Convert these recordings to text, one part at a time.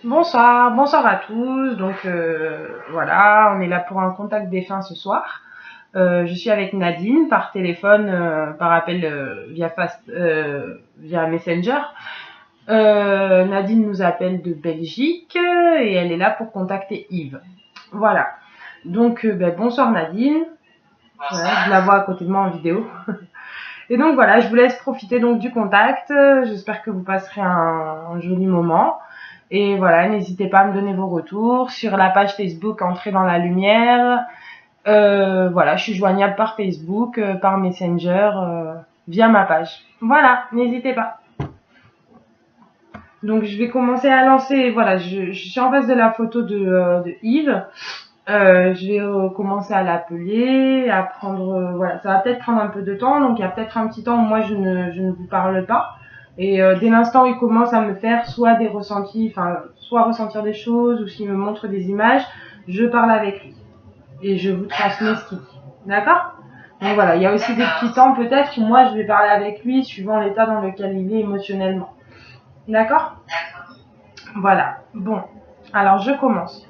Bonsoir, bonsoir à tous. Donc voilà, on est là pour un contact défunt ce soir. Je suis avec Nadine par téléphone, par appel via Messenger. Nadine nous appelle de Belgique et elle est là pour contacter Yves. Voilà. Donc bonsoir Nadine. Voilà, je la vois à côté de moi en vidéo. Et donc voilà, je vous laisse profiter donc du contact. J'espère que vous passerez un joli moment. Et voilà, n'hésitez pas à me donner vos retours sur la page Facebook Entrez dans la lumière. Voilà, je suis joignable par Facebook, par Messenger, via ma page. Voilà, n'hésitez pas. Donc je vais commencer à lancer. Voilà, je suis en face de la photo de Yves. Je vais commencer à l'appeler, à prendre. Voilà, ça va peut-être prendre un peu de temps, donc il y a peut-être un petit temps où moi je ne vous parle pas. Et dès l'instant où il commence à me faire soit des ressentis, enfin, soit ressentir des choses, ou s'il me montre des images, je parle avec lui. Et je vous transmets ce qu'il dit. D'accord? Donc voilà, il y a aussi des petits temps peut-être où moi je vais parler avec lui suivant l'état dans lequel il est émotionnellement. D'accord? Voilà. Bon. Alors je commence.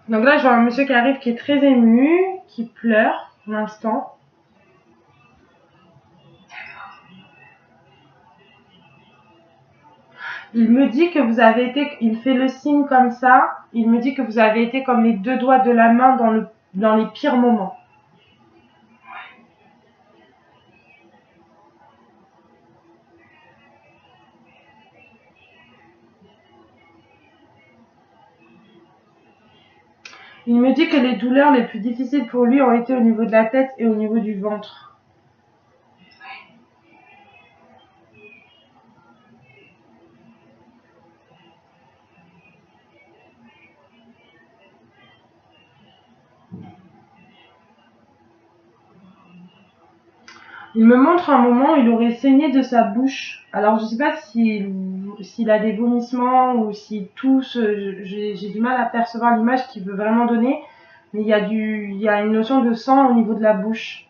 Donc là, je vois un monsieur qui arrive qui est très ému, qui pleure pour l'instant. Il me dit que vous avez été, il fait le signe comme ça, il me dit que vous avez été comme les deux doigts de la main dans les pires moments. Il me dit que les douleurs les plus difficiles pour lui ont été au niveau de la tête et au niveau du ventre. Il me montre un moment où il aurait saigné de sa bouche. Alors je sais pas s'il a des vomissements ou s'il tousse. J'ai du mal à percevoir l'image qu'il veut vraiment donner, mais il y a une notion de sang au niveau de la bouche.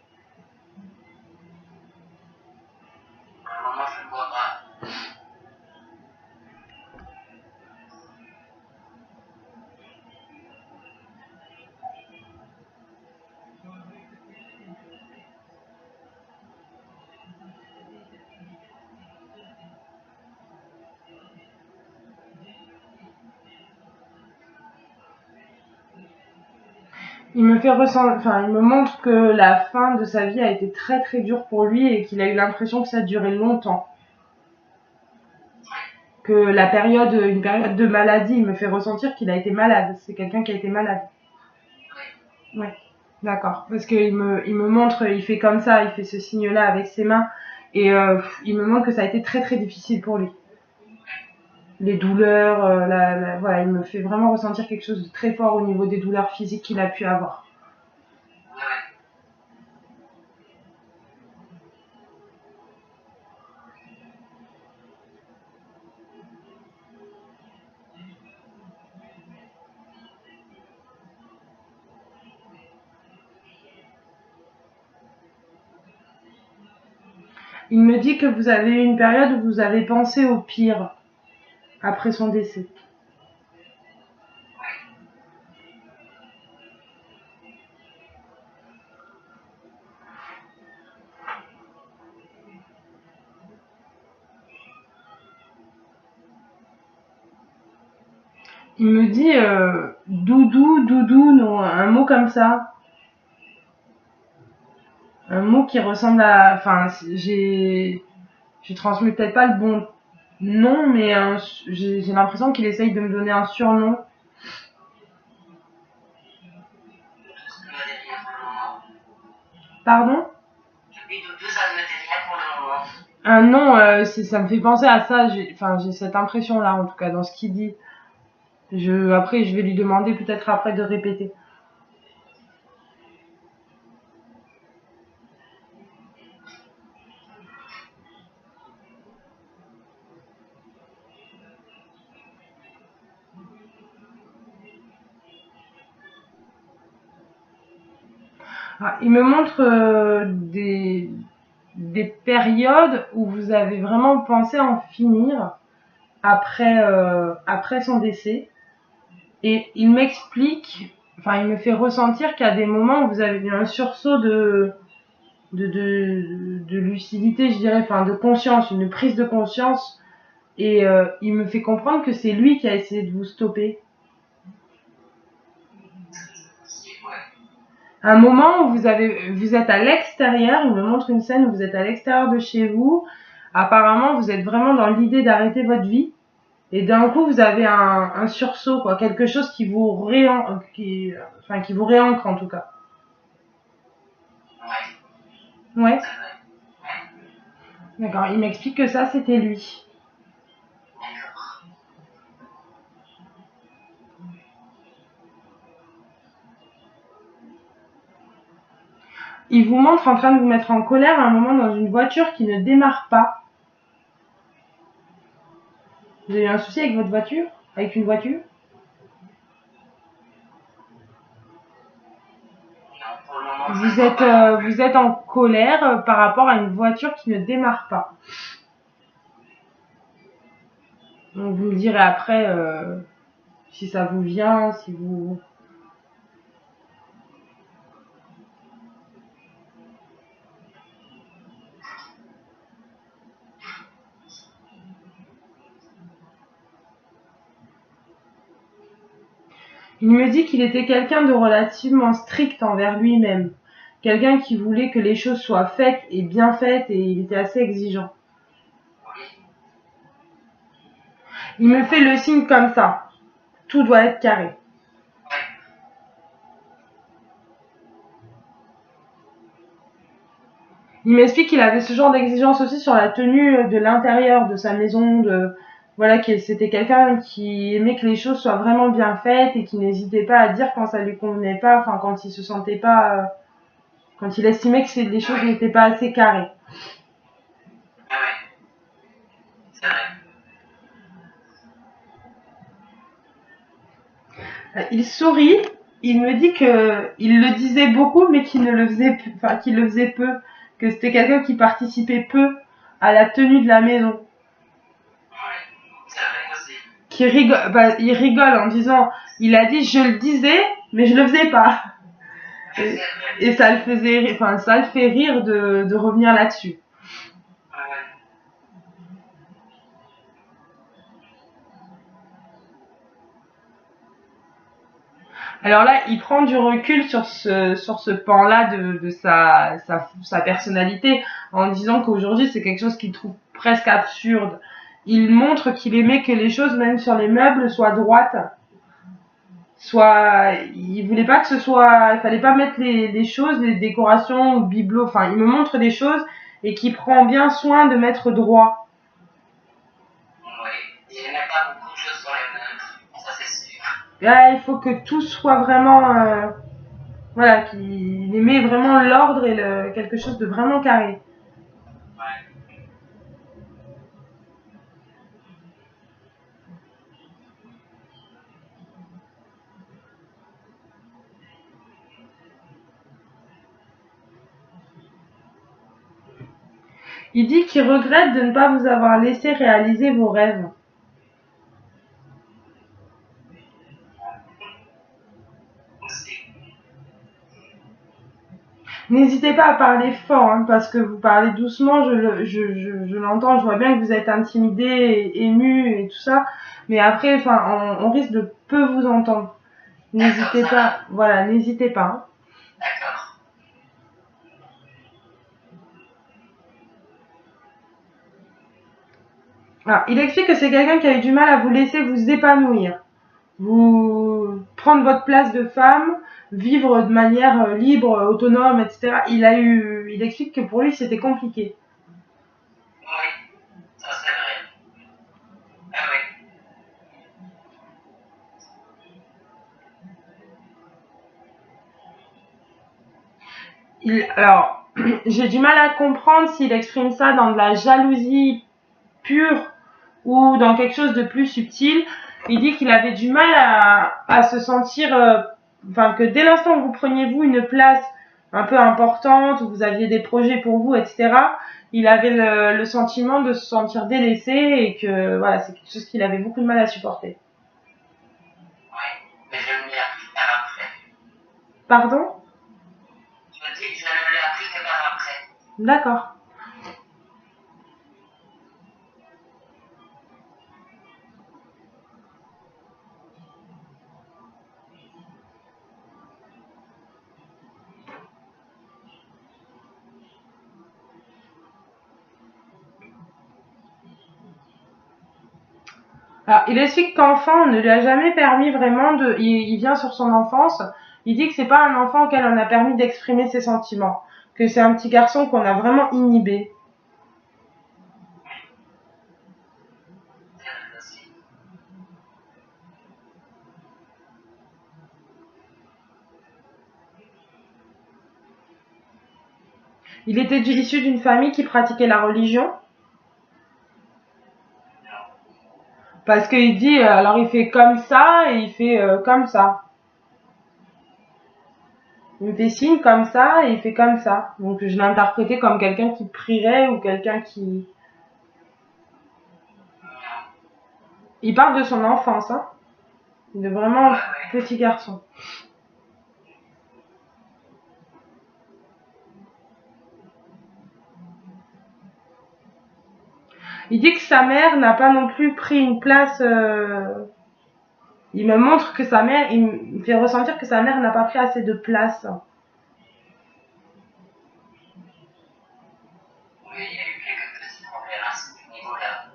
Il me fait ressentir, enfin, il me montre que la fin de sa vie a été très très dure pour lui et qu'il a eu l'impression que ça durait longtemps. Que une période de maladie, il me fait ressentir qu'il a été malade. C'est quelqu'un qui a été malade. Ouais, d'accord. Parce qu'il il me montre, il fait comme ça, il fait ce signe-là avec ses mains. Et il me montre que ça a été très très difficile pour lui. Les douleurs, voilà, il me fait vraiment ressentir quelque chose de très fort au niveau des douleurs physiques qu'il a pu avoir. Il me dit que vous avez eu une période où vous avez pensé au pire après son décès. Il me dit doudou, doudou, non, un mot comme ça. Un mot qui ressemble à. Enfin, je transmets peut-être pas le bon nom, mais j'ai l'impression qu'il essaye de me donner un surnom. Pardon? Depuis doudou, ça ne me dit rien pour le moment. Ah non, ça me fait penser à ça. J'ai cette impression-là, en tout cas, dans ce qu'il dit. Après, je vais lui demander peut-être après de répéter. Ah, il me montre des périodes où vous avez vraiment pensé en finir après son décès. Et il m'explique, enfin, il me fait ressentir qu'il y a des moments où vous avez eu un sursaut de lucidité, je dirais, enfin, de conscience, une prise de conscience. Et il me fait comprendre que c'est lui qui a essayé de vous stopper. Un moment où vous êtes à l'extérieur, il me montre une scène où vous êtes à l'extérieur de chez vous. Apparemment, vous êtes vraiment dans l'idée d'arrêter votre vie. Et d'un coup, vous avez un sursaut, quoi, quelque chose qui vous qui vous réancre en tout cas. Ouais. Ouais, C'est vrai. Ouais. d'accord. Il m'explique que ça, c'était lui. D'accord. Il vous montre en train de vous mettre en colère à un moment dans une voiture qui ne démarre pas. Vous avez eu un souci avec votre voiture? Avec une voiture? Non, pour le moment, je ne vois pas. Vous êtes en colère par rapport à une voiture qui ne démarre pas. Donc vous me direz après si ça vous vient, si vous... Il me dit qu'il était quelqu'un de relativement strict envers lui-même. Quelqu'un qui voulait que les choses soient faites et bien faites et il était assez exigeant. Oui. Il me fait le signe comme ça. Tout doit être carré. Ouais. Il m'explique qu'il avait ce genre d'exigence aussi sur la tenue de l'intérieur de sa maison, voilà, que c'était quelqu'un qui aimait que les choses soient vraiment bien faites et qui n'hésitait pas à dire quand ça lui convenait pas, enfin quand il se sentait pas, quand il estimait que les choses n'étaient pas assez carrées. Ah ouais. C'est vrai. Il sourit, il me dit que il le disait beaucoup mais qu'il ne le faisait, enfin qu'il le faisait peu, que c'était quelqu'un qui participait peu à la tenue de la maison. Ouais. C'est vrai aussi. Il rigole en disant, il a dit je le disais mais je le faisais pas. C'est vrai. Et ça le faisait, enfin ça le fait rire de revenir là-dessus. Ouais. Alors là, il prend du recul sur ce pan-là de sa personnalité en disant qu'aujourd'hui c'est quelque chose qu'il trouve presque absurde. Il montre qu'il aimait que les choses, même sur les meubles, soient droites. Il voulait pas que ce soit, il fallait pas mettre les choses, les décorations ou bibelots. Enfin, il me montre des choses et qui prend bien soin de mettre droit. Oui. Il n'aimait pas beaucoup de choses sur les meubles. Ça, c'est sûr. Là, il faut que tout soit vraiment, voilà, qu'il aimait vraiment l'ordre et quelque chose de vraiment carré. Ouais. Il dit qu'il regrette de ne pas vous avoir laissé réaliser vos rêves. Aussi. N'hésitez pas à parler fort, hein, parce que vous parlez doucement, je l'entends, je vois bien que vous êtes intimidé, et ému et tout ça, mais après, enfin, on risque de peu vous entendre. N'hésitez D'accord, ça pas, va. voilà, n'hésitez pas. Hein. D'accord. Alors, il explique que c'est quelqu'un qui a eu du mal à vous laisser vous épanouir, vous prendre votre place de femme, vivre de manière libre, autonome, etc. Il explique que pour lui c'était compliqué. Oui, ça c'est vrai. Ah oui. Alors, j'ai du mal à comprendre s'il exprime ça dans de la jalousie pure ou dans quelque chose de plus subtil. Il dit qu'il avait du mal à se sentir, enfin que dès l'instant où vous preniez vous une place un peu importante, où vous aviez des projets pour vous, etc., il avait le sentiment de se sentir délaissé et que voilà, c'est quelque chose qu'il avait beaucoup de mal à supporter. Oui, mais je ne l'ai appris que par après. Pardon? Je dis que je ne l'ai appris que par après. D'accord. Alors, il explique qu'enfant, on ne lui a jamais permis vraiment de... Il vient sur son enfance, il dit que c'est pas un enfant auquel on a permis d'exprimer ses sentiments, que c'est un petit garçon qu'on a vraiment inhibé. C'est vrai aussi. Il était issu d'une famille qui pratiquait la religion, parce qu'il dit, alors il fait comme ça et il fait comme ça. Il me fait signe comme ça et il fait comme ça. Donc je l'ai interprété comme quelqu'un qui prierait ou quelqu'un qui... Il parle de son enfance, hein. De vraiment petit garçon. Il dit que sa mère n'a pas non plus pris une place... Il me montre que sa mère... Il me fait ressentir que sa mère n'a pas pris assez de place. Oui, il y a eu quelques petits problèmes à ce niveau-là.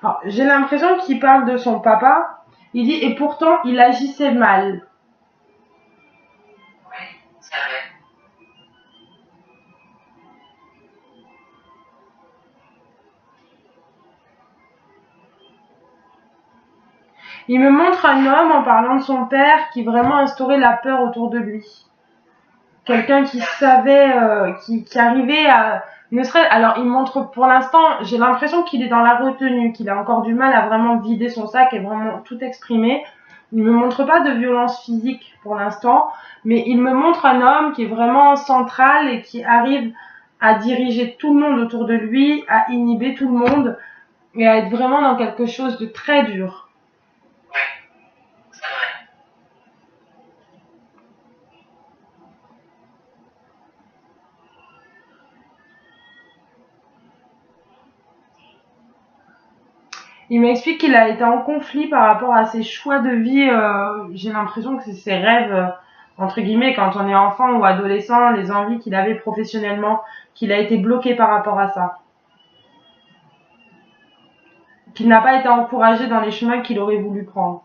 Alors, j'ai l'impression qu'il parle de son papa. Il dit, et pourtant, il agissait mal. Oui, c'est vrai. Il me montre un homme en parlant de son père qui vraiment instaurait la peur autour de lui. Quelqu'un qui savait, qui arrivait à... Ne serait, alors il montre pour l'instant, j'ai l'impression qu'il est dans la retenue, qu'il a encore du mal à vraiment vider son sac et vraiment tout exprimer. Il me montre pas de violence physique pour l'instant, mais il me montre un homme qui est vraiment central et qui arrive à diriger tout le monde autour de lui, à inhiber tout le monde et à être vraiment dans quelque chose de très dur. Oui, c'est vrai. Il m'explique qu'il a été en conflit par rapport à ses choix de vie. J'ai l'impression que c'est ses rêves, entre guillemets, quand on est enfant ou adolescent, les envies qu'il avait professionnellement, qu'il a été bloqué par rapport à ça. Qu'il n'a pas été encouragé dans les chemins qu'il aurait voulu prendre.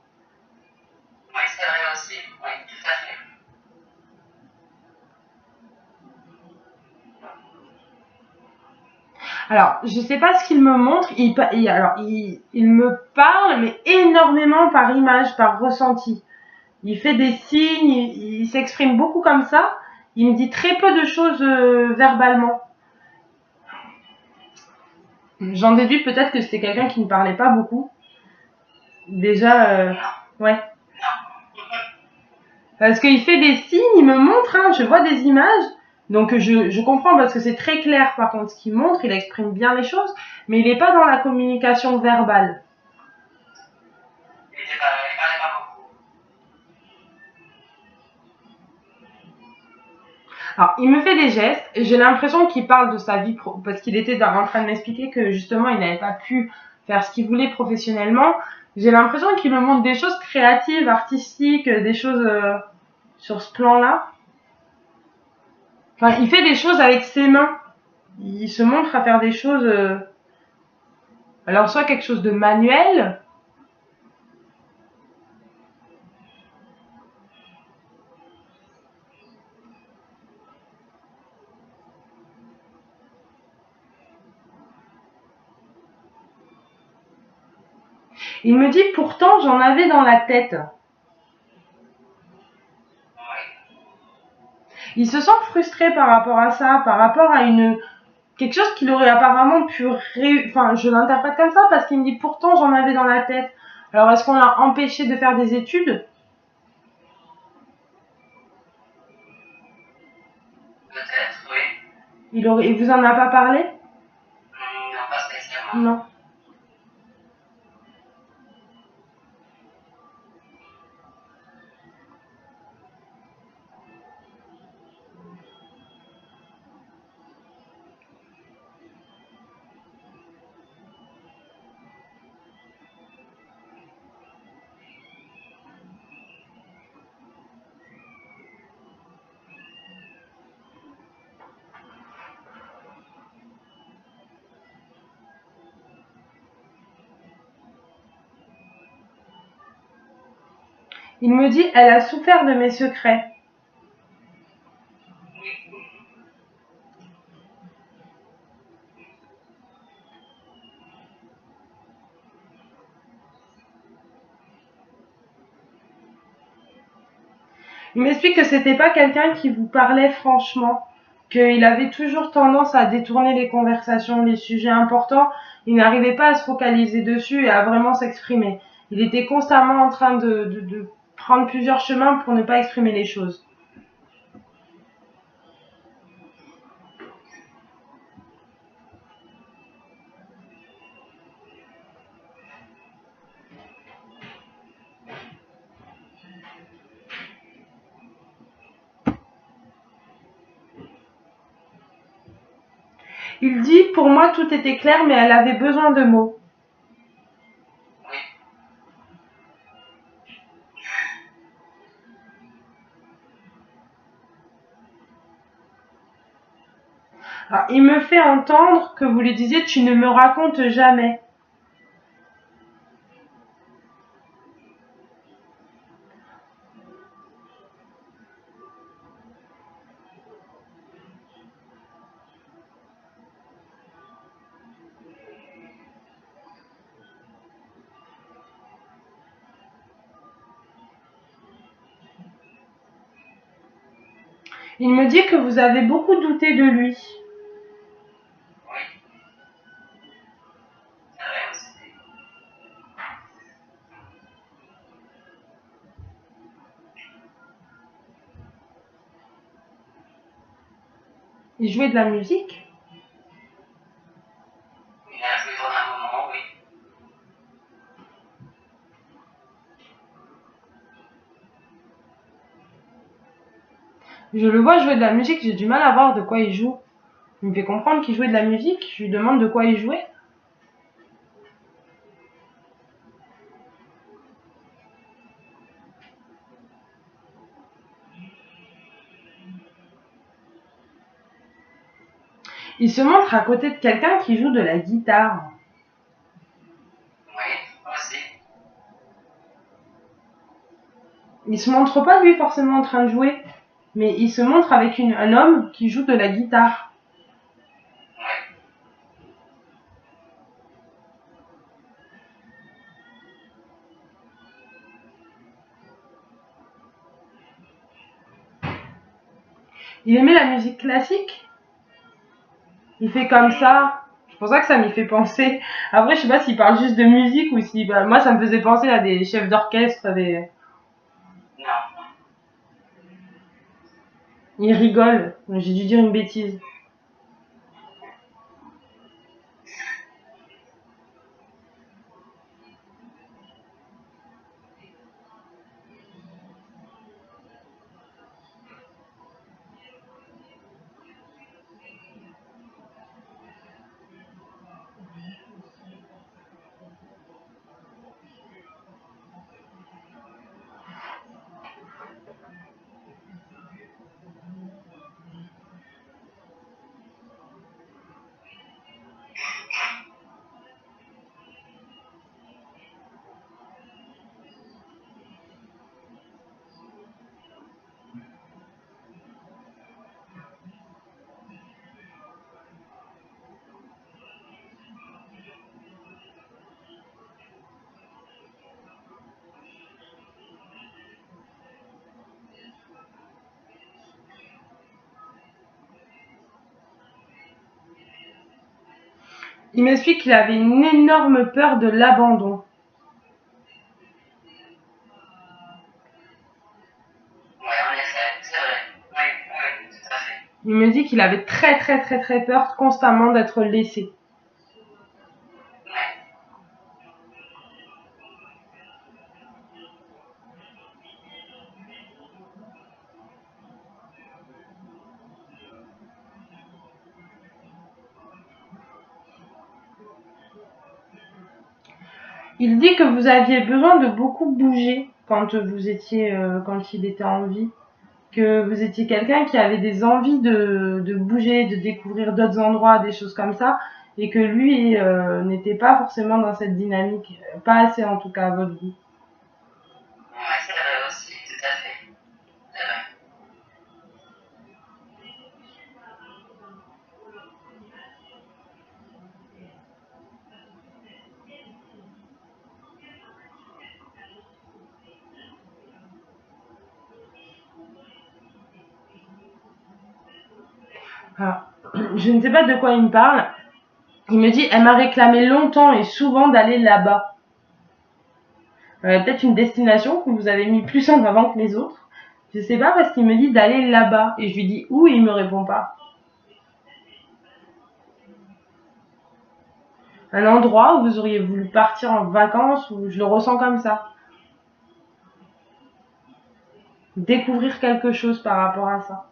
Oui, c'est vrai aussi. Oui, tout à fait. Alors, je sais pas ce qu'il me montre. Il me parle, mais énormément par image, par ressenti. Il fait des signes, il s'exprime beaucoup comme ça. Il me dit très peu de choses verbalement. J'en déduis peut-être que c'était quelqu'un qui ne parlait pas beaucoup. Déjà, ouais. Parce qu'il fait des signes, il me montre, hein, je vois des images. Donc je comprends parce que c'est très clair par contre ce qu'il montre, il exprime bien les choses, mais il n'est pas dans la communication verbale. Il parlait pas beaucoup. Alors, il me fait des gestes, et j'ai l'impression qu'il parle de sa vie parce qu'il était en train de m'expliquer que justement il n'avait pas pu faire ce qu'il voulait professionnellement. J'ai l'impression qu'il me montre des choses créatives, artistiques, des choses sur ce plan-là. Enfin, il fait des choses avec ses mains. Il se montre à faire des choses, alors soit quelque chose de manuel. Il me dit pourtant j'en avais dans la tête. Oui. Il se sent frustré par rapport à ça, par rapport à quelque chose qu'il aurait apparemment pu enfin, je l'interprète comme ça parce qu'il me dit pourtant j'en avais dans la tête. Alors est-ce qu'on l'a empêché de faire des études? Peut-être, oui. Il vous en a pas parlé? Non, pas spécialement. Non. Il me dit elle a souffert de mes secrets. Il m'explique que c'était pas quelqu'un qui vous parlait franchement, qu'il avait toujours tendance à détourner les conversations, les sujets importants. Il n'arrivait pas à se focaliser dessus et à vraiment s'exprimer. Il était constamment en train de prendre plusieurs chemins pour ne pas exprimer les choses. Il dit pour moi tout était clair mais elle avait besoin de mots. Oui. Alors, il me fait entendre que vous lui disiez tu ne me racontes jamais. Il me dit que vous avez beaucoup douté de lui. Oui. C'est vrai aussi. Il jouait de la musique. Il a joué pendant un moment, oui. Je le vois jouer de la musique, j'ai du mal à voir de quoi il joue. Il me fait comprendre qu'il jouait de la musique, je lui demande de quoi il jouait. Il se montre à côté de quelqu'un qui joue de la guitare. Oui, aussi. Il se montre pas lui forcément en train de jouer, mais il se montre avec un homme qui joue de la guitare. Oui. Il aimait la musique classique. Il fait comme ça. C'est pour ça que ça m'y fait penser. Après, je sais pas s'il parle juste de musique ou si, bah, moi, ça me faisait penser à des chefs d'orchestre, Non. il rigole. J'ai dû dire une bêtise. Il m'explique qu'il avait une énorme peur de l'abandon. Ouais, en effet, c'est vrai. Oui, tout à fait. Il me dit qu'il avait très peur constamment d'être laissé. Ouais. Il dit que vous aviez besoin de beaucoup bouger quand quand il était en vie. Que vous étiez quelqu'un qui avait des envies de bouger, de découvrir d'autres endroits, des choses comme ça, et que lui n'était pas forcément dans cette dynamique, pas assez en tout cas à votre goût. Ouais, c'est vrai aussi, tout à fait. C'est vrai. Alors, je ne sais pas de quoi il me parle. Il me dit, elle m'a réclamé longtemps et souvent d'aller là-bas. Peut-être une destination que vous avez mis plus en avant que les autres. Je sais pas parce qu'il me dit d'aller là-bas. Et je lui dis où et il me répond pas. Un endroit où vous auriez voulu partir en vacances, où je le ressens comme ça. Découvrir quelque chose par rapport à ça.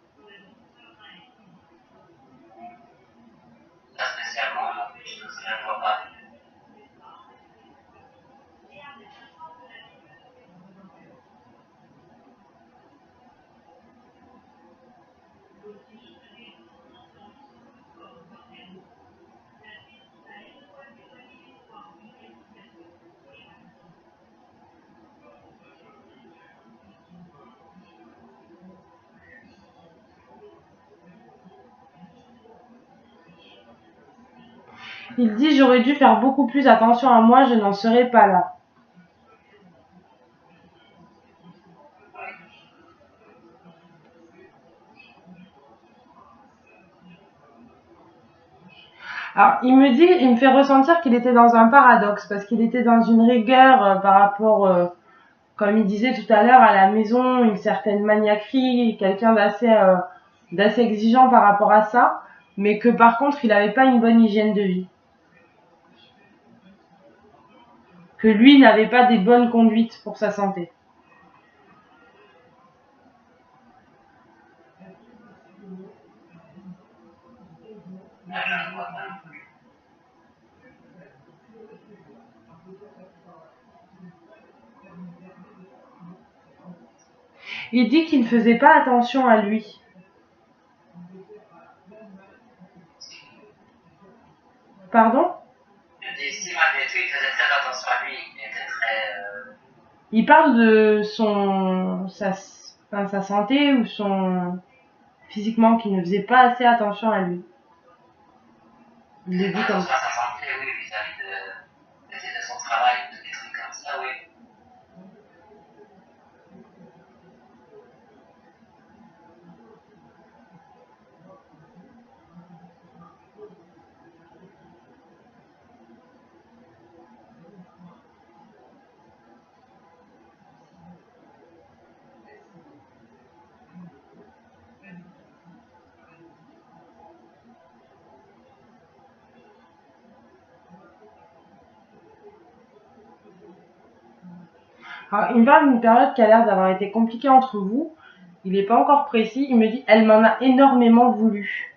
Pas spécialement, non, je ne vois pas. Il dit j'aurais dû faire beaucoup plus attention à moi, je n'en serais pas là. Alors, il me fait ressentir qu'il était dans un paradoxe, parce qu'il était dans une rigueur par rapport, comme il disait tout à l'heure, à la maison, une certaine maniaquerie, quelqu'un d'assez exigeant par rapport à ça, mais que par contre, il n'avait pas une bonne hygiène de vie. Que lui n'avait pas des bonnes conduites pour sa santé. Là, je ne vois pas non plus. Il dit qu'il ne faisait pas attention à lui. Pardon ? Je dis, si malgré tout, il faisait très attention à lui, il était très... Il parle de sa santé ou physiquement, qu'il ne faisait pas assez attention à lui. Il le dit comme attention à sa santé, oui, vis-à-vis de son travail, des trucs comme ça, oui. Alors, il me parle d'une période qui a l'air d'avoir été compliquée entre vous. Il n'est pas encore précis. Il me dit, elle m'en a énormément voulu.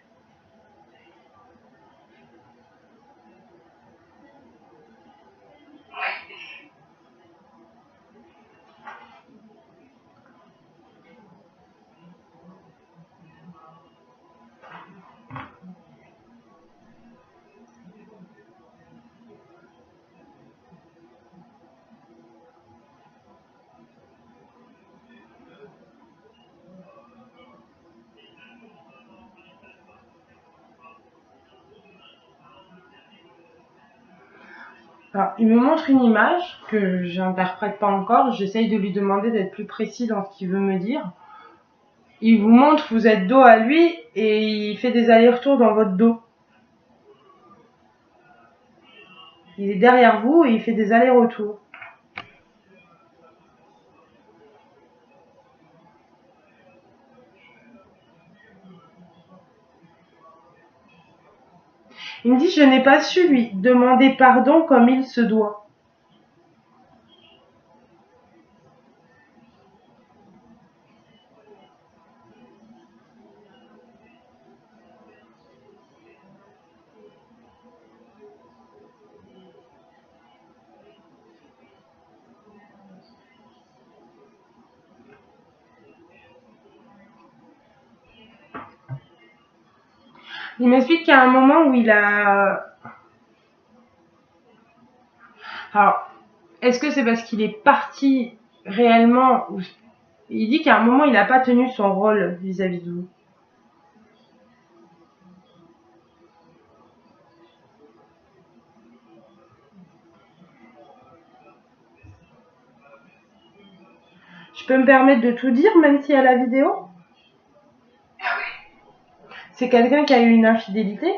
Alors, il me montre une image que j'interprète pas encore. J'essaye de lui demander d'être plus précis dans ce qu'il veut me dire. Il vous montre, vous êtes dos à lui et il fait des allers-retours dans votre dos. Il est derrière vous et il fait des allers-retours. Il me dit, je n'ai pas su lui demander pardon comme il se doit. Il m'explique qu'il y a un moment où il a... Alors, est-ce que c'est parce qu'il est parti réellement ou... Il dit qu'à un moment, il n'a pas tenu son rôle vis-à-vis de vous. Je peux me permettre de tout dire, même s'il y a la vidéo? Ah oui? C'est quelqu'un qui a eu une infidélité?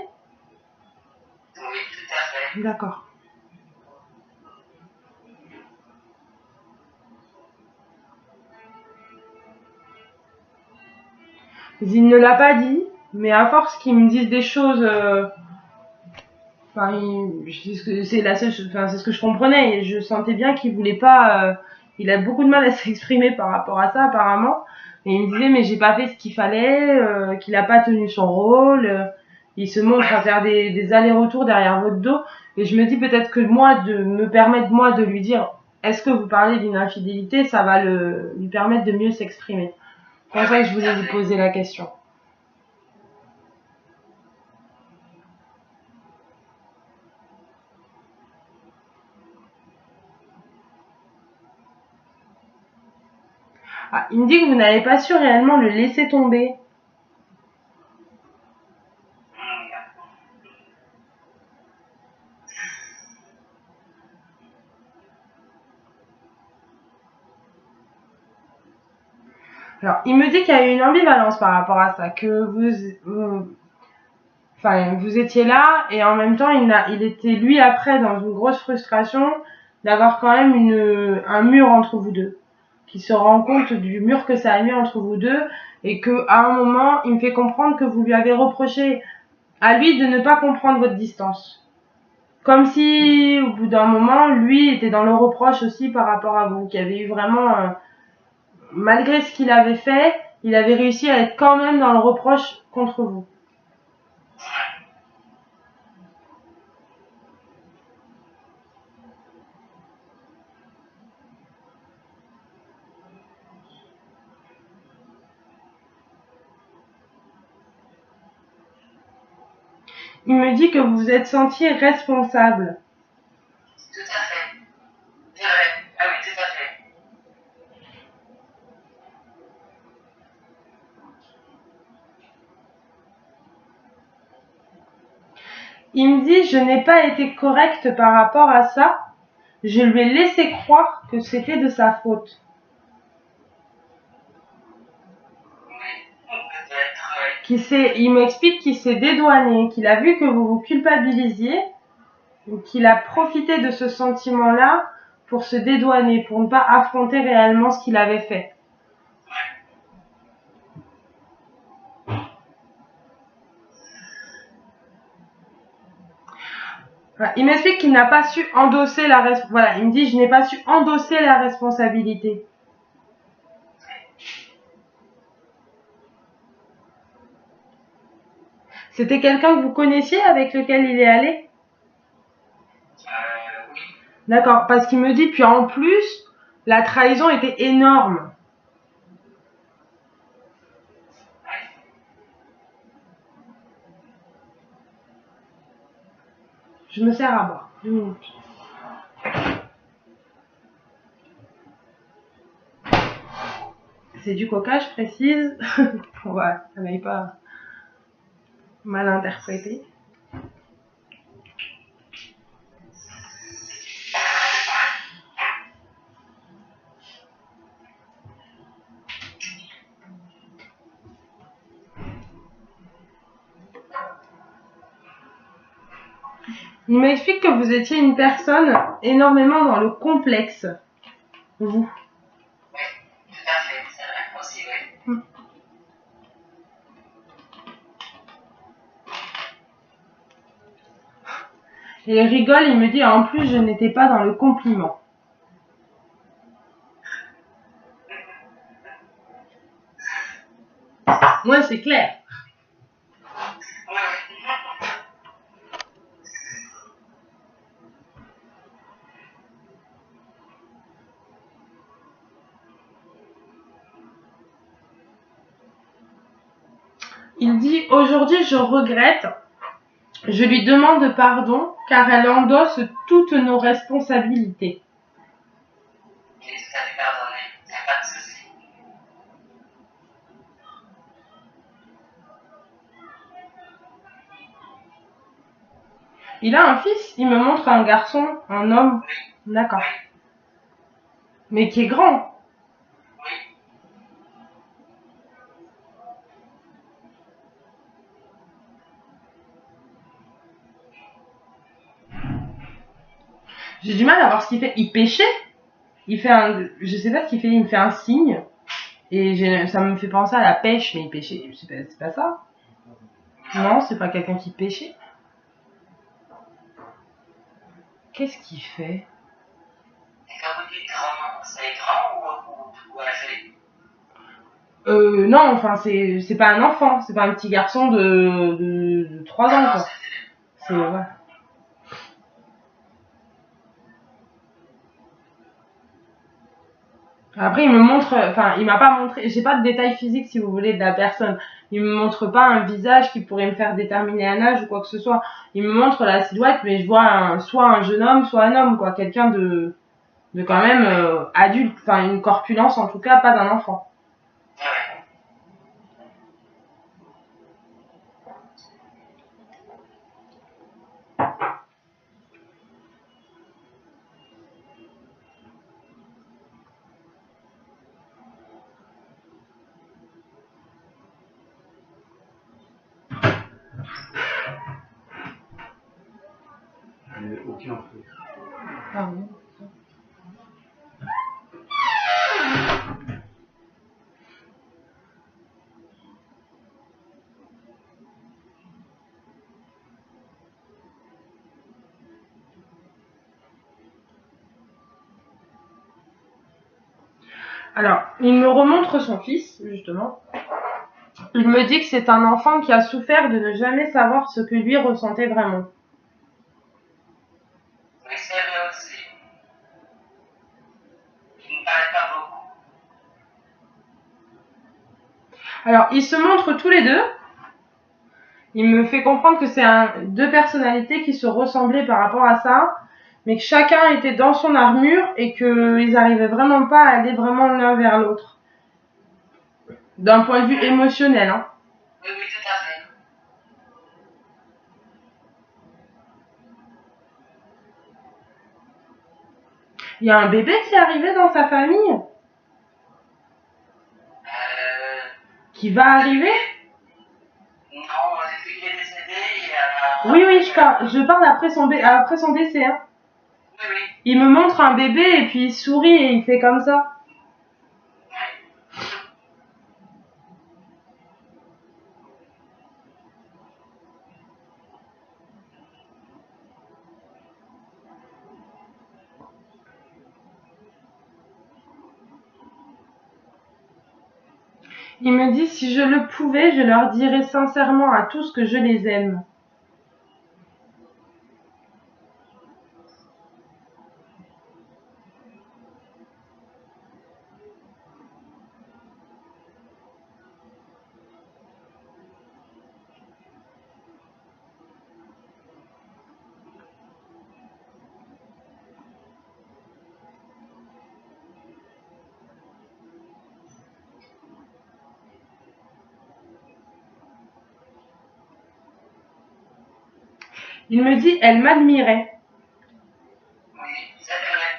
Oui, tout à fait. D'accord. Il ne l'a pas dit, mais à force qu'ils me disent des choses... Enfin, c'est la seule, enfin, c'est ce que je comprenais. Et je sentais bien qu'il voulait pas. Il a beaucoup de mal à s'exprimer par rapport à ça, apparemment. Et il me disait, mais j'ai pas fait ce qu'il fallait, qu'il a pas tenu son rôle. Il se montre à faire des allers-retours derrière votre dos. Et je me dis peut-être que moi, de me permettre moi de lui dire, est-ce que vous parlez d'une infidélité, ça va lui permettre de mieux s'exprimer. C'est pour ça que je voulais vous poser la question. Ah, il me dit que vous n'avez pas su réellement le laisser tomber. Alors, il me dit qu'il y a eu une ambivalence par rapport à ça, que vous étiez là et en même temps, il était lui après dans une grosse frustration d'avoir quand même un mur entre vous deux, qui se rend compte du mur que ça a mis entre vous deux et que à un moment, il me fait comprendre que vous lui avez reproché à lui de ne pas comprendre votre distance. Comme si, au bout d'un moment, lui était dans le reproche aussi par rapport à vous, qu'il y avait eu vraiment malgré ce qu'il avait fait, il avait réussi à être quand même dans le reproche contre vous. Il me dit que vous vous êtes senti responsable. Tout à fait. C'est vrai. Ah oui, tout à fait. Il me dit, je n'ai pas été correcte par rapport à ça. Je lui ai laissé croire que c'était de sa faute. Il m'explique qu'il s'est dédouané, qu'il a vu que vous vous culpabilisiez, qu'il a profité de ce sentiment-là pour se dédouaner, pour ne pas affronter réellement ce qu'il avait fait. Voilà. Il m'explique qu'il n'a pas su endosser voilà, il me dit, je n'ai pas su endosser la responsabilité. C'était quelqu'un que vous connaissiez avec lequel il est allé? Oui. D'accord, parce qu'il me dit, puis en plus, la trahison était énorme. Je me sers à boire. 2 minutes. C'est du coca, je précise. Voilà, ça n'aille pas mal interprété. Il m'explique que vous étiez une personne énormément dans le complexe. Vous. Oui, tout à fait, c'est vrai aussi, oui. Et il rigole, il me dit en plus je n'étais pas dans le compliment. Moi c'est clair. Oui, oui. Il dit aujourd'hui je regrette, je lui demande pardon car elle endosse toutes nos responsabilités. Il est tout à fait pardonné, il n'y a pas de souci. Il a un fils, il me montre un garçon, un homme, d'accord, mais qui est grand. Oui, J'ai du mal à voir ce qu'il fait. Il pêchait. Il fait un, je sais pas ce qu'il fait. Il me fait un signe et ça me fait penser à la pêche, mais il pêchait. C'est pas ça. Non, c'est pas quelqu'un qui pêchait. Qu'est-ce qu'il fait? et quand vous dites grand, c'est grand ou âgé? Non, enfin c'est pas un enfant, c'est pas un petit garçon de 3 ans Non, quoi. C'est ouais. Après, il me montre, enfin, il m'a pas montré, j'ai pas de détails physiques si vous voulez de la personne. Il me montre pas un visage qui pourrait me faire déterminer un âge ou quoi que ce soit. Il me montre la silhouette, mais je vois soit un jeune homme, soit un homme, quoi, quelqu'un de quand même adulte, enfin une corpulence en tout cas, pas d'un enfant. Ouais. Mais aucun feu. Pardon. Alors, il me remontre son fils, justement. Il me dit que c'est un enfant qui a souffert de ne jamais savoir ce que lui ressentait vraiment. Oui, c'est vrai aussi. Il ne paraît pas beaucoup. Alors, ils se montrent tous les deux. Il me fait comprendre que c'est deux personnalités qui se ressemblaient par rapport à ça, mais que chacun était dans son armure et qu'ils n'arrivaient vraiment pas à aller vraiment l'un vers l'autre. D'un point de vue émotionnel, hein. Oui, oui, tout à fait. Il y a un bébé qui est arrivé dans sa famille, qui va arriver. Non, depuis qu'il est décédé, il y a... Oui, oui, je parle après son décès. Hein. Oui, oui. Il me montre un bébé et puis il sourit et il fait comme ça. Il me dit si je le pouvais, je leur dirais sincèrement à tous que je les aime. Il me dit elle m'admirait. Oui, c'est vrai.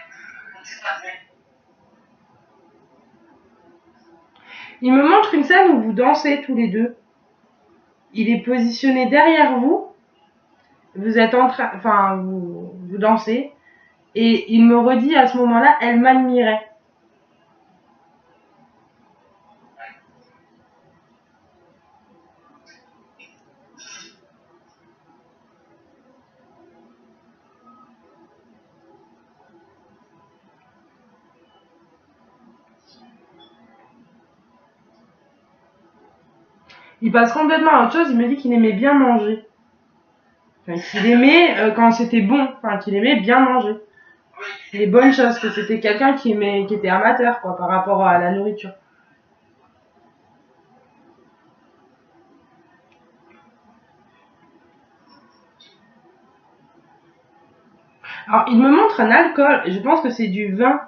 Tout à fait. Il me montre une scène où vous dansez tous les deux. Il est positionné derrière vous vous êtes en train, enfin, vous dansez, et il me redit à ce moment-là, elle m'admirait. Il passe complètement à autre chose, il me dit qu'il aimait bien manger. Enfin, qu'il aimait quand c'était bon, enfin qu'il aimait bien manger. Les bonnes choses, que c'était quelqu'un qui était amateur quoi, par rapport à la nourriture. Alors, il me montre un alcool, et je pense que c'est du vin.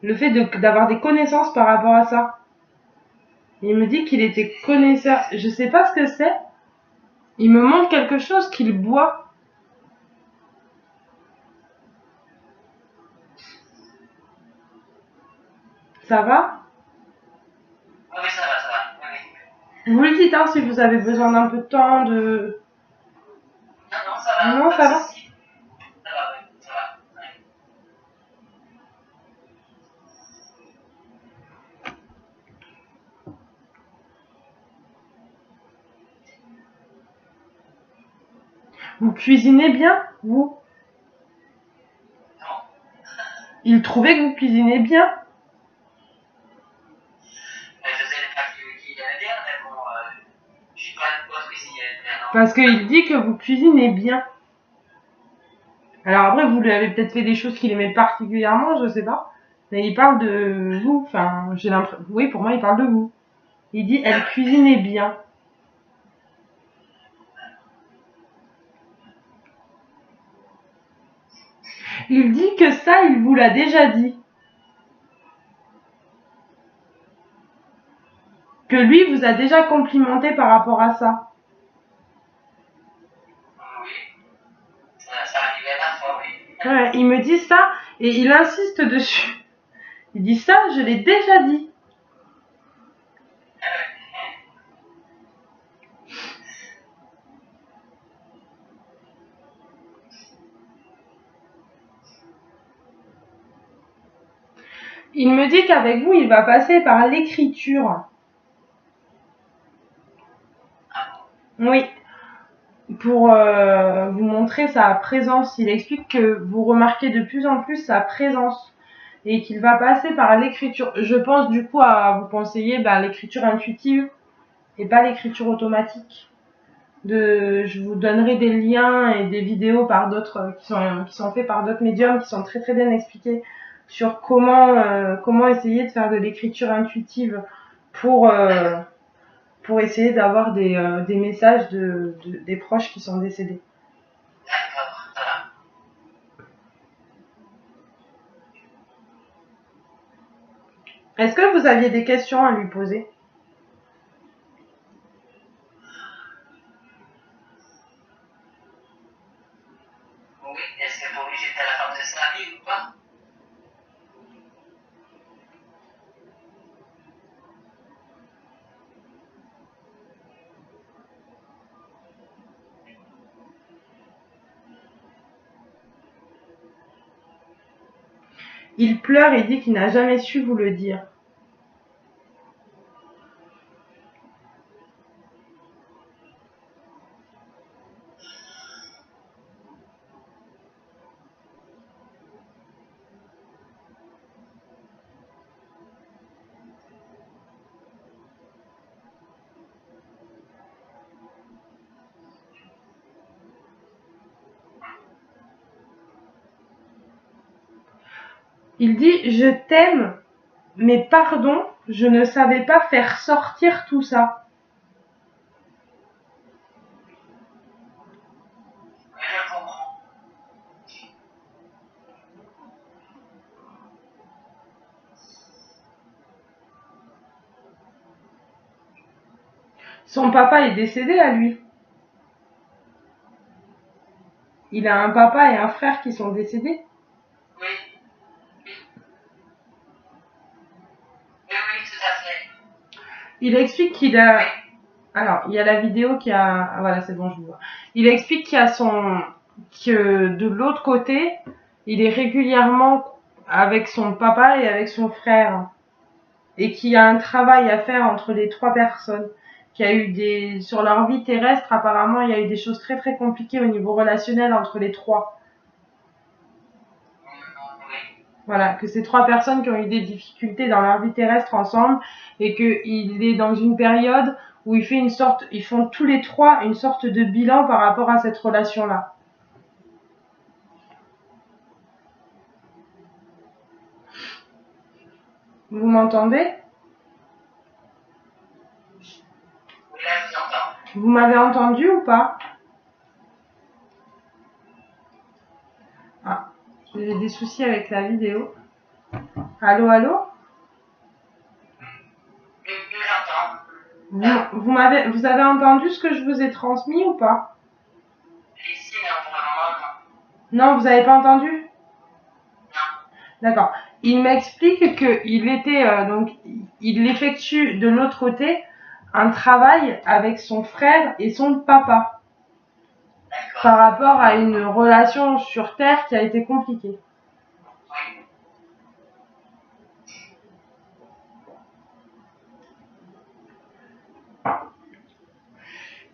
Le fait d'avoir des connaissances par rapport à ça. Il me dit qu'il était connaisseur. Je sais pas ce que c'est. Il me montre quelque chose qu'il boit. Ça va? Oui, ça va, ça va. Oui. Vous le dites, hein, si vous avez besoin d'un peu de temps, de... Non, ça va. Non, ça va? Ça va, oui, ça va. Oui. Vous cuisinez bien, vous? Non. Il trouvait que vous cuisinez bien. Je sais pas qui aime bien, mais bon, je suis pas de quoi cuisiner bien, non. Parce qu'il dit que vous cuisinez bien. Alors après, vous lui avez peut-être fait des choses qu'il aimait particulièrement, je sais pas. Mais il parle de vous. Enfin, j'ai l'impression... Oui, pour moi, il parle de vous. Il dit, elle cuisinait bien. Il dit que ça, il vous l'a déjà dit. Que lui vous a déjà complimenté par rapport à ça. Oui. Ça arrivait parfois, oui. Ouais, il me dit ça et il insiste dessus. Il dit ça, je l'ai déjà dit. Il me dit qu'avec vous, il va passer par l'écriture. Oui. Pour vous montrer sa présence. Il explique que vous remarquez de plus en plus sa présence et qu'il va passer par l'écriture. Je pense du coup à vous conseiller l'écriture intuitive et pas l'écriture automatique. Je vous donnerai des liens et des vidéos par d'autres qui sont faits par d'autres médiums qui sont très très bien expliqués sur comment essayer de faire de l'écriture intuitive pour essayer d'avoir des messages des proches qui sont décédés. D'accord, ça va. Est-ce que vous aviez des questions à lui poser? Oui, est-ce que pour lui j'étais la femme de sa vie ou pas? Il pleure et dit qu'il n'a jamais su vous le dire. Il dit « Je t'aime, mais pardon, je ne savais pas faire sortir tout ça. » Oui, je comprends. Son papa est décédé à lui. Il a un papa et un frère qui sont décédés. Oui. Oui, tout à fait. Il explique qu'il a... Alors, il y a la vidéo qui a... Ah, voilà, c'est bon, je vous vois. Il explique que de l'autre côté, il est régulièrement avec son papa et avec son frère. Et qu'il y a un travail à faire entre les trois personnes. Qu'il y a eu sur leur vie terrestre, apparemment, il y a eu des choses très très compliquées au niveau relationnel entre les trois. Voilà, que ces trois personnes qui ont eu des difficultés dans leur vie terrestre ensemble et qu'il est dans une période où ils font tous les trois une sorte de bilan par rapport à cette relation-là. Vous m'entendez? Oui, là, je vous entends. Vous m'avez entendu ou pas? Ah, j'ai des soucis avec la vidéo. Allô, allô? Oui, j'entends. Vous avez entendu ce que je vous ai transmis ou pas? Ici, mais pour le moment, Non, vous avez pas entendu? non. D'accord. Il m'explique qu'il était donc il effectue de l'autre côté un travail avec son frère et son papa D'accord. par rapport à une relation sur Terre qui a été compliquée. Oui.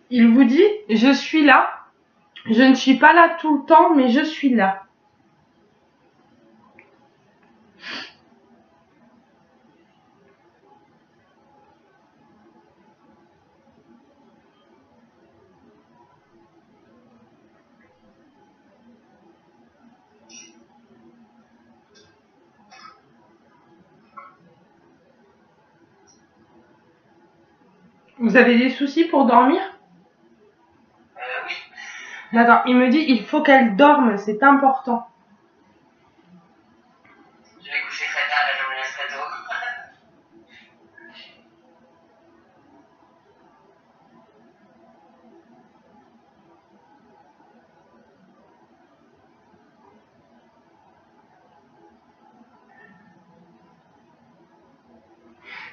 Il vous dit, je suis là, je ne suis pas là tout le temps, mais je suis là. Vous avez des soucis pour dormir? Oui. D'accord. Il me dit, il faut qu'elle dorme, c'est important. Je vais coucher très tard et je me laisse très tôt.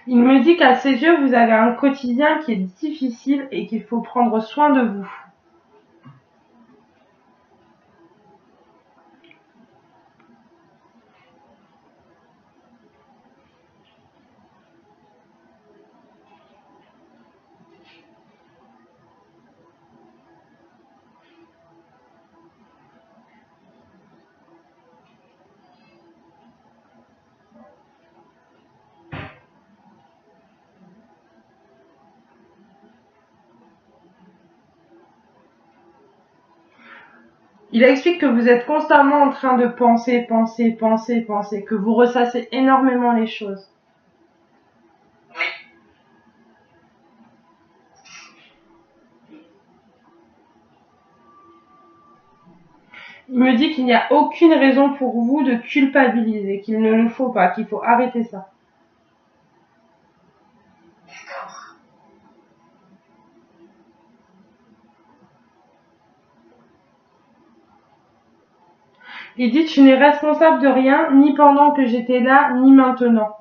Il me dit qu'à ses yeux, vous avez un quotidien qui est difficile et qu'il faut prendre soin de vous. Il explique que vous êtes constamment en train de penser, que vous ressassez énormément les choses. Oui. Il me dit qu'il n'y a aucune raison pour vous de culpabiliser, qu'il ne le faut pas, qu'il faut arrêter ça. D'accord. Il dit, tu n'es responsable de rien, ni pendant que j'étais là, ni maintenant.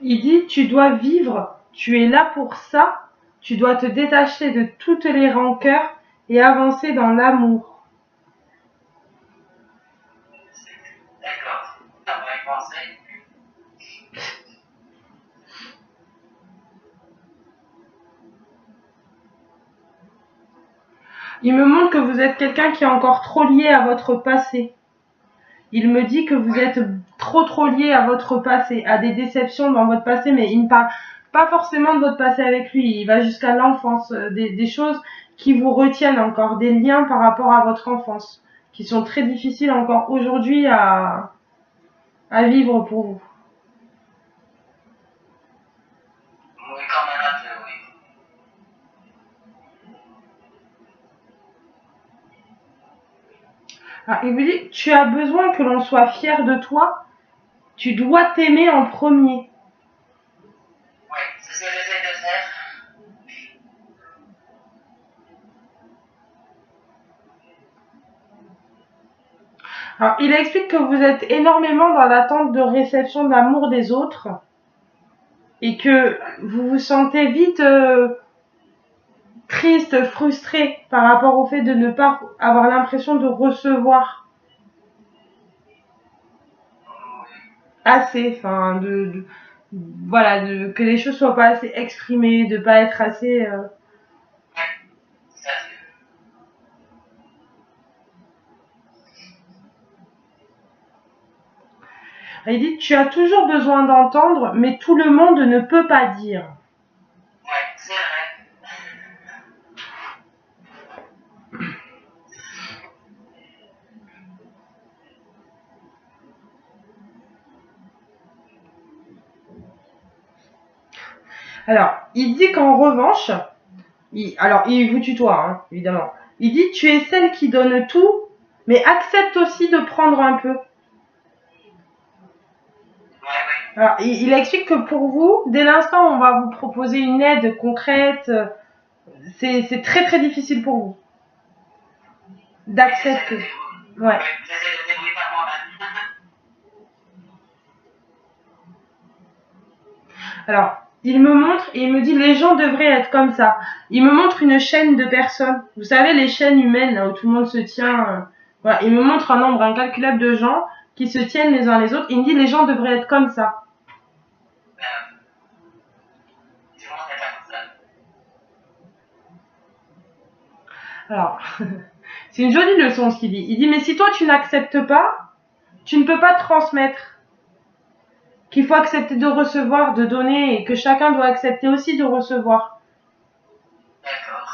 Il dit, tu dois vivre, tu es là pour ça, tu dois te détacher de toutes les rancœurs et avancer dans l'amour. D'accord. Ça va y penser. Il me montre que vous êtes quelqu'un qui est encore trop lié à votre passé. Il me dit que vous êtes trop lié à votre passé, à des déceptions dans votre passé, mais il ne parle pas forcément de votre passé avec lui. Il va jusqu'à l'enfance, des choses qui vous retiennent encore, des liens par rapport à votre enfance, qui sont très difficiles encore aujourd'hui à vivre pour vous. Oui, quand même un peu, oui. Alors, il vous dit, tu as besoin que l'on soit fier de toi, tu dois t'aimer en premier. Oui, c'est ce que j'essaie de faire. Alors, il explique que vous êtes énormément dans l'attente de réception d'amour des autres et que vous vous sentez vite triste, frustré par rapport au fait de ne pas avoir l'impression de recevoir assez, enfin, voilà, que les choses soient pas assez exprimées, de pas être assez. Ça, Il dit, tu as toujours besoin d'entendre, mais tout le monde ne peut pas dire. ouais, c'est vrai. Alors, il dit qu'en revanche, il vous tutoie, hein, évidemment. Il dit, tu es celle qui donne tout, mais accepte aussi de prendre un peu. Ouais, ouais. Alors, il explique que pour vous, dès l'instant où on va vous proposer une aide concrète, c'est très très difficile pour vous d'accepter. Ouais. J'essaie de débrouiller par moi-même. Alors, il me montre et il me dit les gens devraient être comme ça. Il me montre une chaîne de personnes. Vous savez, les chaînes humaines là où tout le monde se tient. Voilà. Il me montre un nombre incalculable de gens qui se tiennent les uns les autres. Il me dit les gens devraient être comme ça. Tu vois, on n'est pas comme ça. Alors, c'est une jolie leçon ce qu'il dit. Il dit mais si toi tu n'acceptes pas, tu ne peux pas transmettre. Qu'il faut accepter de recevoir, de donner et que chacun doit accepter aussi de recevoir. D'accord.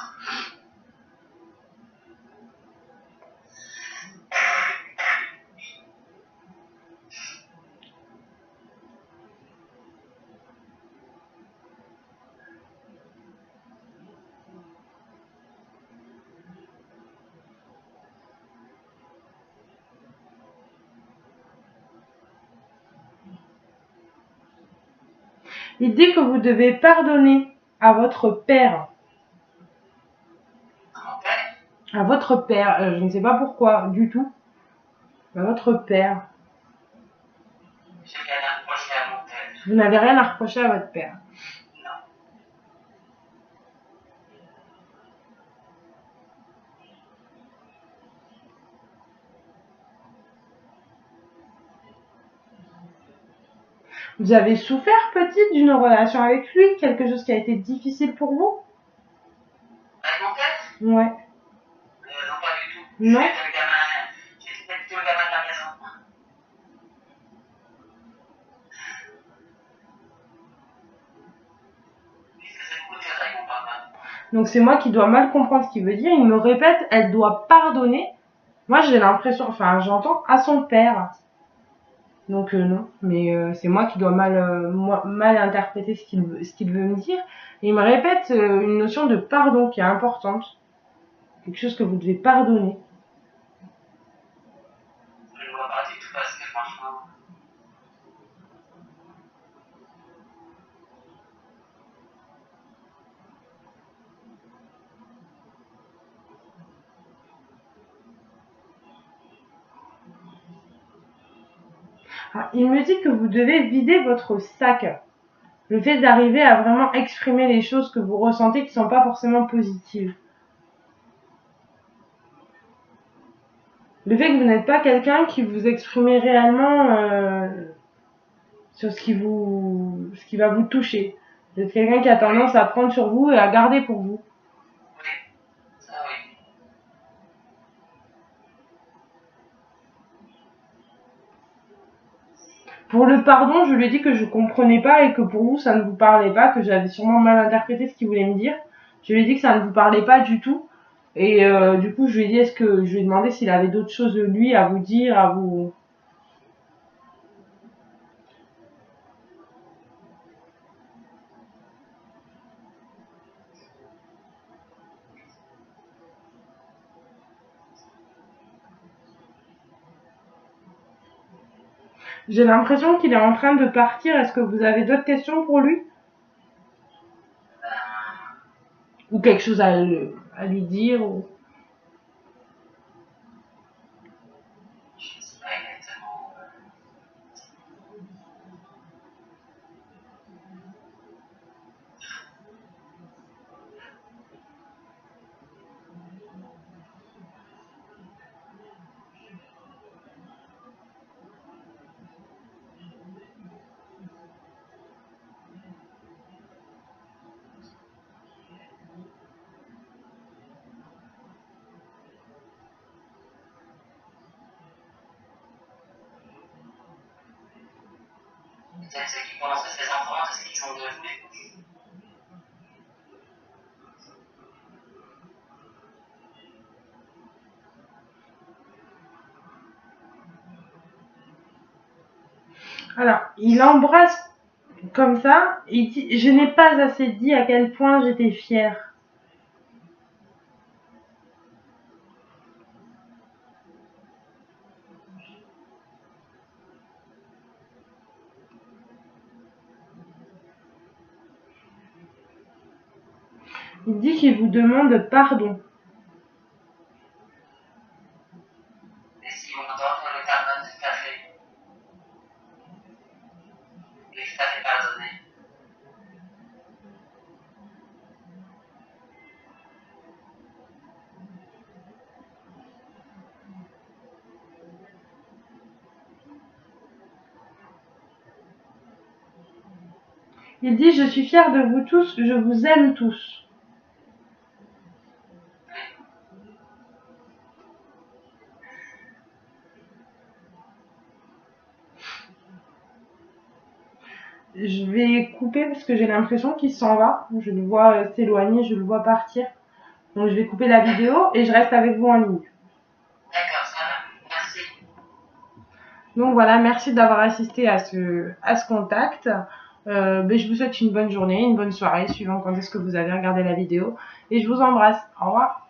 Il dit que vous devez pardonner à votre père. Mon père, À votre père, je ne sais pas pourquoi du tout. À votre père. j'ai rien à reprocher à mon père. Vous n'avez rien à reprocher à votre père. Non. Vous avez souffert petite d'une relation avec lui, quelque chose qui a été difficile pour vous? Avec mon père Ouais. Non, pas du tout. Non. J'étais le gamin, j'étais plutôt le gamin de la maison. Il faisait beaucoup de choses avec mon papa. Donc c'est moi qui dois mal comprendre ce qu'il veut dire. Il me répète, elle doit pardonner. Moi j'ai l'impression, enfin j'entends à son père. Donc non, mais c'est moi qui dois mal interpréter ce qu'il veut me dire. Et il me répète une notion de pardon qui est importante. Quelque chose que vous devez pardonner. Je ne vois pas du tout parce que franchement, Alors, il me dit que vous devez vider votre sac. Le fait d'arriver à vraiment exprimer les choses que vous ressentez qui sont pas forcément positives. Le fait que vous n'êtes pas quelqu'un qui vous exprimez réellement sur ce qui va vous toucher. Vous êtes quelqu'un qui a tendance à prendre sur vous et à garder pour vous. oui, ça oui. Pour le pardon, je lui ai dit que je comprenais pas et que pour vous ça ne vous parlait pas, que j'avais sûrement mal interprété ce qu'il voulait me dire. Je lui ai dit que ça ne vous parlait pas du tout. Et du coup, je lui ai dit, je lui ai demandé s'il avait d'autres choses de lui à vous dire, à vous. J'ai l'impression qu'il est en train de partir. Est-ce que vous avez d'autres questions pour lui? Ou quelque chose à lui dire ou... Peut-être ceux qui pensent que ses enfants, c'est ce qu'ils sont devenus. Alors, il embrasse comme ça, et il dit, je n'ai pas assez dit à quel point j'étais fière. Il dit qu'il vous demande pardon. Et si on entend le pardon tout à fait, il est tout à fait pardonné. Il dit, je suis fière de vous tous, je vous aime tous. Je vais couper parce que j'ai l'impression qu'il s'en va. Je le vois s'éloigner, je le vois partir. Donc je vais couper la vidéo et je reste avec vous en ligne. D'accord, ça va. Merci. Donc voilà, merci d'avoir assisté à ce contact. Je vous souhaite une bonne journée, une bonne soirée, suivant quand est-ce que vous avez regardé la vidéo. Et je vous embrasse. Au revoir.